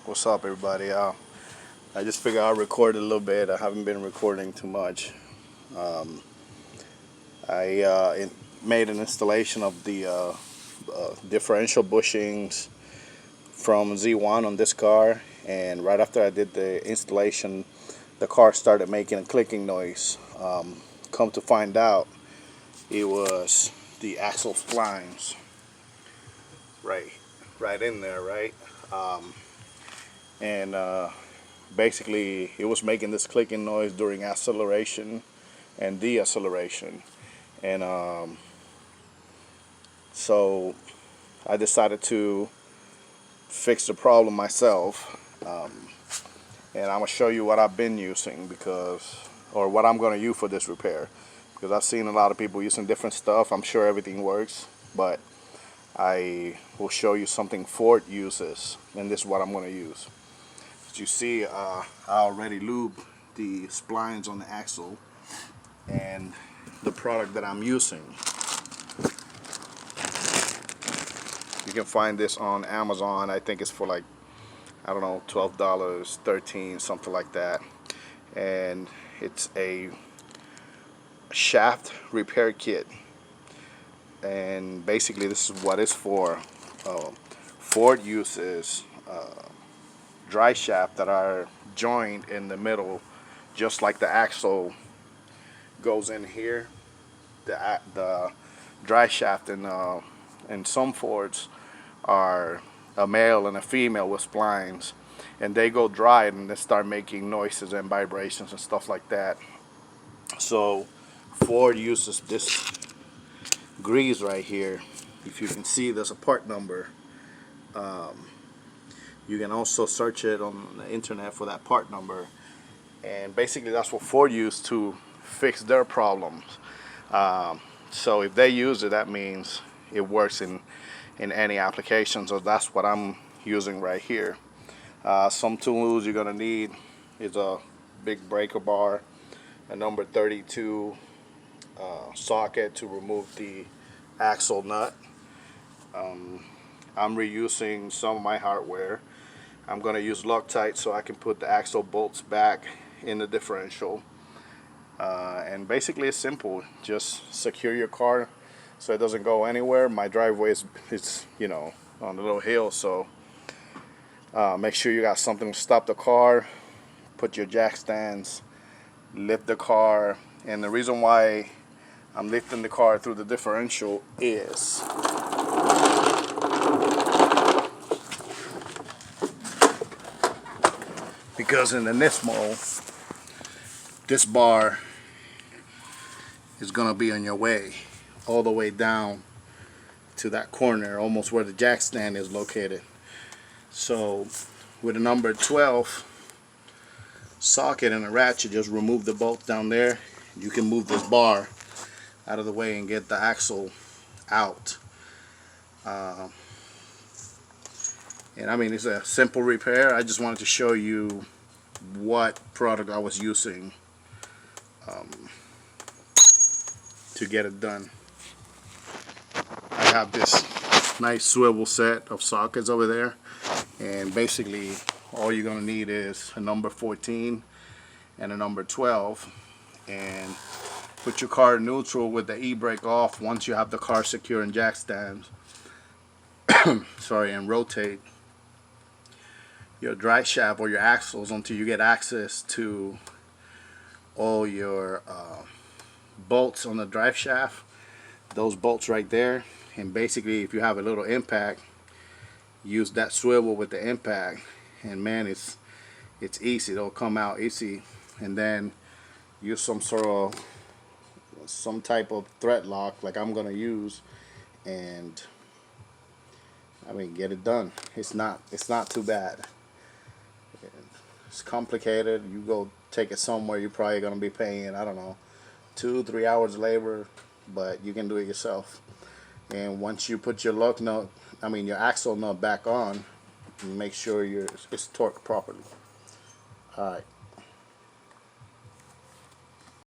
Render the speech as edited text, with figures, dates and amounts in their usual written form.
What's up, everybody? I just figured I'll record a little bit. I haven't been recording too much. Um, I made an installation of the differential bushings from Z1 on this car, and right after I did the installation, the car started making a clicking noise. Come to find out, it was the axle splines right in there, right? And basically it was making this clicking noise during acceleration and deceleration, and so I decided to fix the problem myself, and I'm gonna show you what I've been using or what I'm gonna use for this repair, because I've seen a lot of people using different stuff. I'm sure everything works, but I will show you something Ford uses, and this is what I'm going to use. As you see, I already lubed the splines on the axle, and the product that I'm using, you can find this on Amazon. I think it's for like, I don't know, $12, $13, something like that. And it's a shaft repair kit. And basically this is what it's for. Ford uses dry shaft that are joined in the middle, just like the axle goes in here. The dry shaft in some Fords are a male and a female with splines, and they go dry and they start making noises and vibrations and stuff like that. So Ford uses this grease right here. If you can see, there's a part number. You can also search it on the internet for that part number, and basically that's what Ford used to fix their problems. So if they use it, that means it works in any application. So that's what I'm using right here. Some tools you're gonna need is a big breaker bar, a number 32 socket to remove the axle nut. I'm reusing some of my hardware. I'm going to use Loctite so I can put the axle bolts back in the differential. And basically it's simple. Just secure your car so it doesn't go anywhere. My driveway is you know, on a little hill, so make sure you got something to stop the car. Put your jack stands, lift the car, and the reason why I'm lifting the car through the differential is because in the Nismo, this bar is gonna be on your way all the way down to that corner, almost where the jack stand is located. So with a number 12 socket and a ratchet, just remove the bolt down there. You can move this bar out of the way and get the axle out. And I mean, it's a simple repair. I just wanted to show you what product I was using to get it done. I have this nice swivel set of sockets over there, and basically all you're gonna need is a number 14 and a number 12, and put your car in neutral with the e-brake off once you have the car secure in jack stands. Sorry, and rotate your drive shaft or your axles until you get access to all your bolts on the drive shaft. Those bolts right there, and basically if you have a little impact, use that swivel with the impact, and man, it's easy. It'll come out easy. And then use some type of thread lock like I'm gonna use, and I mean, get it done. It's not too bad. It's complicated. You go take it somewhere, you're probably gonna be paying, I don't know, 2-3 hours labor, but you can do it yourself. And once you put your your axle nut back on, make sure it's torqued properly. Alright.